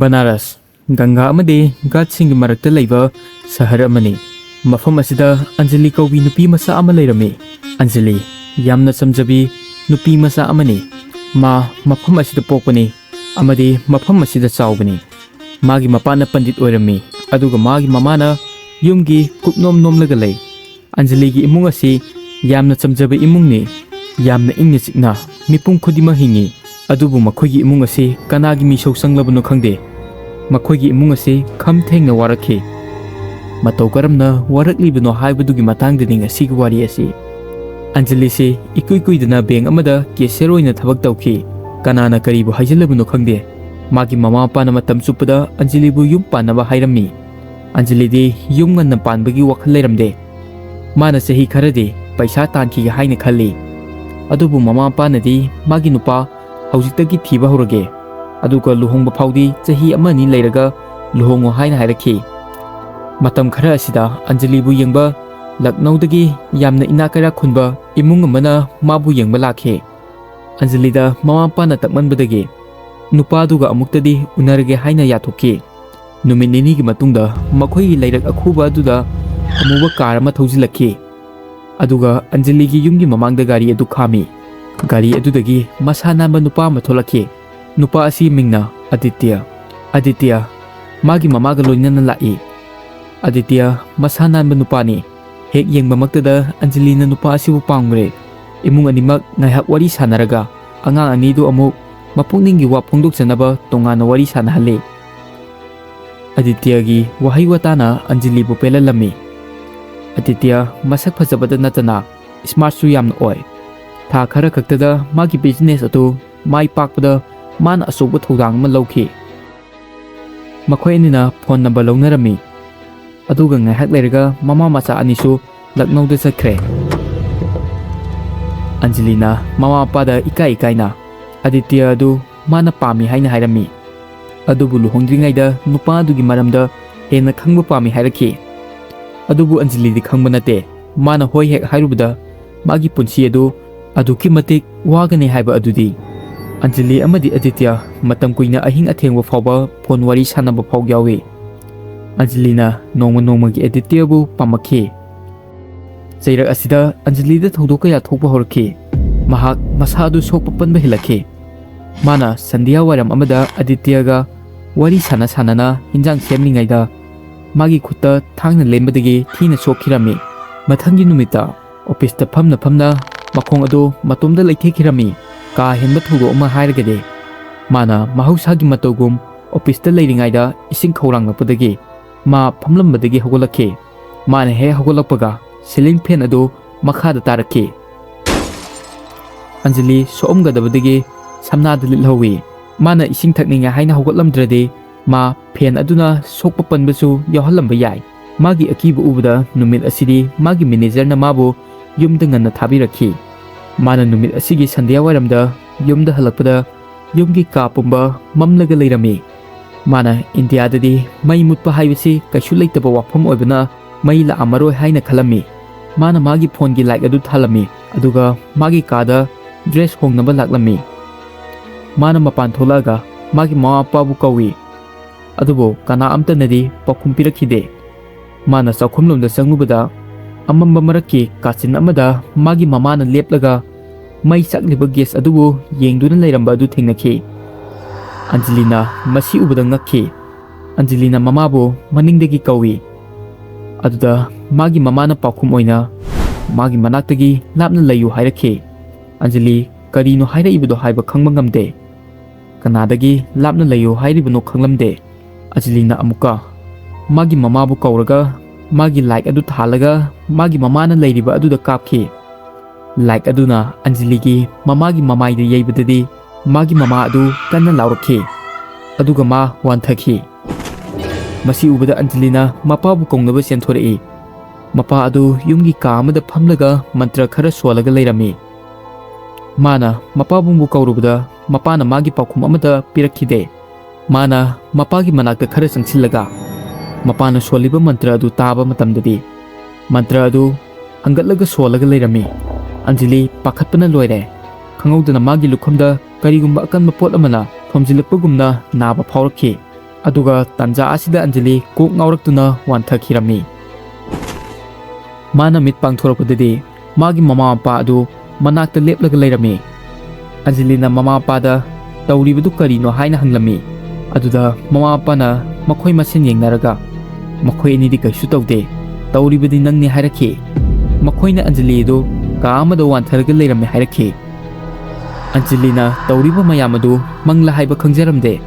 Banaras, Ganga amadi Gatsingi marakta laiba sahara amani. Mafam asida Anjali kaubi nupi masa ama lairami. Anjali, yamna samjabi nupi masa amani. Mafam asida pokpani. Amadi mafam asida chaubani. Magi mapana pandit oirami. Aduga magi mamana yumgi kupnom nomlaga lay. Anjali gi imung asi yamna samjaba imungni. Yamna ingna chikna mipung khudima hingi. Adubu makhoigi imung asi kanagi misau sanglabano khangde. Makhoigi imung asi kham thengna warakhi. Matau karamna waraklibano haibadugi matangdani ngasigi wari asi. Anjali se ikuikuidana beng amada keseroina thabak tawki. Kanana karibu haijalabano khangde. Magi mama pana matam chupada Anjali bu yum panaba hairammi. Anjali de yum nganna panbagi wakhal leiramde. Mana sahi kharade paisa tanki ga haina khalli. Adubu mama pana di magi nupa Hwjik thiba horage. Aduga luhongba phawdi chahi amani leiraga luhongo haina hairakhi. Matam khara asida Anjali bu yengba Lucknow dagi yamna inakara khunba imung amana mabu yengba lakhe. Anjali da mama pana takmanbadagi nupa duga amuktadi unarage haina yathoki. Numit nini gi matungda makhoi leirak akhuba duda amuba car ama thojilakhi. Aduga Anjali gi yumgi mamangda gari adu khami. Gari adudagi masana ba nupa matholakhi. Nupa asi mingna Aditya. Aditya magi mamaga loinana lai. Aditya masana ba nupa ni. Hek yengba maktada Anjali na nupa asi bu pangre. Imung animak ngaihak wari sanaraga angang anidu amuk mapungningi wa phongdokjanaba tongana wari sanahale. Aditya gi wahai watana Anjali bu pelalami. Aditya masak phajabada natana smart su yamna oi. Tha khara khaktada magi business atu mai pakpada mana asoba thodang ma lawki. Makhoi anina phone number lawnarami. Aduga ngaihak leiraga mama macha anisu Lucknow da chakre. Anjali na mama pada ikai ikaina Aditya adu mana pami haina hairami. Adubu luhongdringaida nupa adugi maramda hena khangba pami hairakhi. Adubu Anjali di khangba nate mana hoi hek hairubada magi punsi adu aduki matik wagane haiba adudi. Anjali amadi Aditya matam kuina ahing athengwa phawba phone wari sanaba phaw yawi. Anjali na nongma gi Aditya bu pamakhi. Jairak asida Anjali da thodoka ya thokpa horkhi. Mahak masadu sokpa panba hilakhi. Mana sandhya waram amada Aditya ga wari sanana hinjang semningaida magi khutta thangna lembadagi thina sokhirami. Mathangi numita office ta phamna makhong adu matomda leithekirami. Ka henba thodo ama hairagade. Mana mahausagi matogum office ta leiringaida ising khawranglapodagi ma phamlambadagi hogolakhi. Mana he hogolakpaga ceiling fan adu makhada tarakhi. Anjali soomgadabadagi samnada lilhawi. Mana ising thakninga haina hogotlamdrade ma fan aduna sokpa panbasu yawhallamba yai. Magi akiba ubada numit asidi magi manager na mabu yumda nganna thabirakhi. Mana numit asigi sandhya waramda yumda halakpada yumgi ka pumba mamlaga leirami. Mana India dadi mai mutpa haibasi kaisu leitaba wafam oibana mai la amaroi haina khalami. Mana magi phone gi light adu thalami. Aduga magi kada dress hongnaba laklami. Mana mapan tholaga magi mama pabu kawi. Adubo kana amta nadi pakhum pirakhide. Mana chakhumlomda changlubada amamba marakki kachin amada magi mamana leplaga mai sakliba gas adubu yengduna leiramba adu thengnakhi. Anjali na masi ubada ngakhi. Anjali na mamabu maningdagi kawi. Aduda magi mamana pakhum oina magi manaktagi lapna layu hairakhi. Anjali karino hairaibado haiba khangba ngamde. Kanadagi lapna layu hairibano khanglamde. Anjali na amuka magi mamabu kauraga magi like adu thalaga magi mamana leiriba aduda kapkhi. Like aduna Anjali gi mamagi mamaida yeibadadi magi mama adu kanna laurakhi. Aduga ma wanthakhi. Masi ubada Anjali na mapabu kongnaba senthorei. Mapa adu yumgi ka amada phamlaga mantra khara swalaga leirami. Mana mapabumbu kaurubada mapana magi pakhum amada pirakhide. Mana mapagi manakta khara changsillaga mapana swaliba mantra adu taba matamdadi mantra adu hangatlaga swalaga leirami. Anjali pakhatpana loire. Khangawdana magi lukhamda karigumba akanba pot amana thomjilakpagumna naba phawrakhi. Aduga tanja asida Anjali kok ngaurak-tuna wanthakirami. Mana mit pangthorakpadadi magi mama mapa adu manakta leplaga leirami. Anjali na mama mapa da tauribadu karino haina hanglami. Aduda mama mapa na makhoi masin yengnaraga makhoi anidi kaisu tawde tauribadi nangni hairaki. Makhoi na Anjali adu ka amada wantharaga leirami hairaki. Anjali na tauriba mayam adu mangla haiba khangjaramde.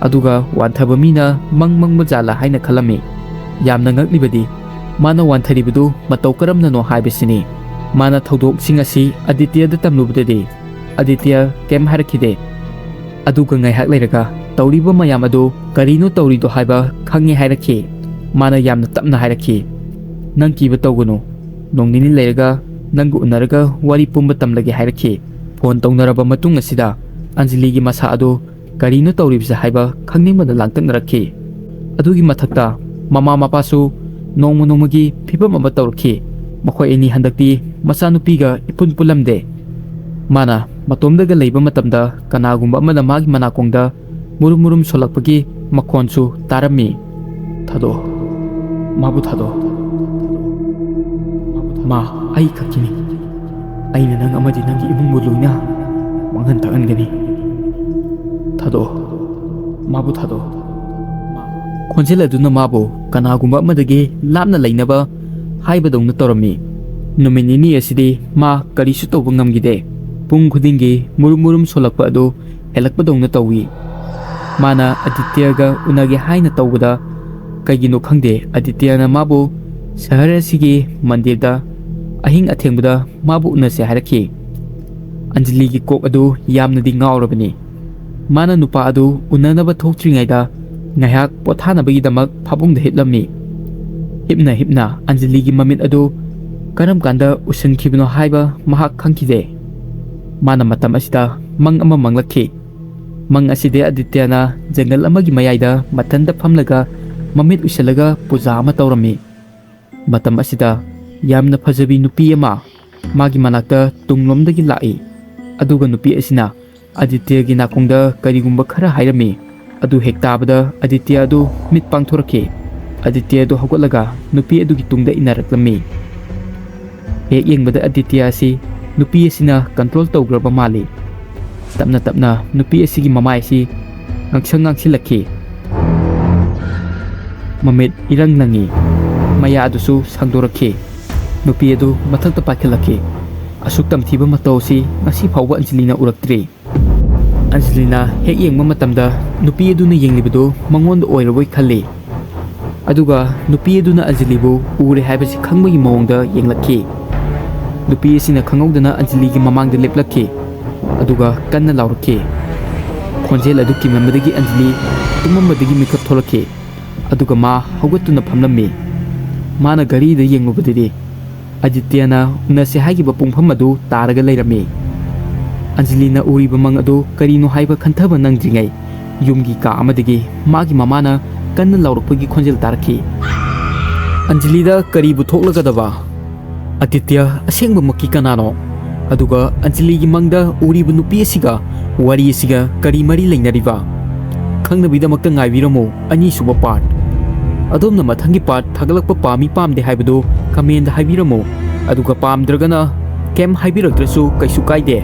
Aduga wanthaba mina mang majala haina khalami. Yamna ngaklibadi mana wantaribadu matau karamna no haibasini. Mana thodok sing asi Aditya da tamlubadadi Aditya kem harakide. Aduga ngaihak leiraga tauriba mayam adu karino taurido haiba khangi hairaki. Mana yamna tapna hairaki. Nang kiba tawgunu nongnini leiraga nanggu unaraga wari pumba tamlagi hairaki. Phone tawnaraba matung asida Anjali gi masa adu karino tauribsa haiba khangningmada langtaknarakhi. Adugi mathakta mama mapasu nongmagi phibam ama tawrakhi. Makhoi ani handakti masanupiga ipun pulamde. Mana matomdaga leiba matamda kanagumba amana magi manakongda murum solakpagi makhonsu tarami. Thado mabu thado ma ai khakini aina nang amadi nangi ibung muluina manghan takangani. Thado mabu thado khonjel aduna mabu kanagumba amadagi lapna leinaba haibadongna torami. Numinini asidi ma karisu tawba ngamgide. Pung khudingi murum solakpa adu helakpadongna tawi. Mana Adityaga unagi haina tawbada kaigino khangde Adityana mabu sahara asigi mandirda ahing athengbada mabu unase hairaki. Anjali gi kok adu yamnadi ngaurabani. Mana nupa adu unanaba thoktringaida ngaiyak pothanabagi-damak phabungda hitlami. Hipna Anjali gi mamit adu karam kanda usankhibino haiba mahak khangkide. Mana matam asida mang ama manglakhi. Mang aside Adityana jangal amagi mayaida mathanda phamlaga mamit usalaga puja ama tawrami. Matam asida yamna phajabi nupi ama magi manakta tunglomdagi lai. Aduga nupi asina Aditya gi nakongda karigumba khara hairami. Adu hektabada Aditya adu mit pangthorakhi. Aditya adu hogolaga nupi adu gi tungda inaraklami. Hek yengbada Aditya asi nupi asina control tawgraba mali. Tapna nupi asigi mamai si ngaksilakhi. Mamit irang langi maya adusu sangdorakhi. Nupi adu mathakta pakhilakhi. Asuk tamthiba matau si ngasi phawba Anjalina uraktri. Anjalina hek yengma matamda nupi aduna yenglibadu mangonda oiraboi khalli. Aduga nupi aduna Anjalibu ure haibasi khangbagi mawongda yenglakhi. Nupi asina khangawdana Anjaligi mamangda leplakhi. Aduga kanna laurakhi. Khonjel adu kimambadagi Anjali tumambadagi mikap tholakhi. Aduga ma hawgatuna phamlammi. Mana garida yenglubadidi Adityana unase haigiba pungpham adu taraga leirami. Anjalina uriba mang adu karino haiba khanthaba nangdringai yumgi ka amadagi magi mamana kanna laurakpagi khonjel tarakhi. Anjalida karibu thoklagadaba Aditya asengba makki kanano. Aduga Anjaligi mangda uriba nupi asiga wari asiga kari mari leinariba khangnabida-makta ngaibiramo ani suba part. Adomna mathangi part thagalakpa pami pamde haibadu comment haibiramo. Aduga pamdragana kem haibiradrasu kaisu kaide.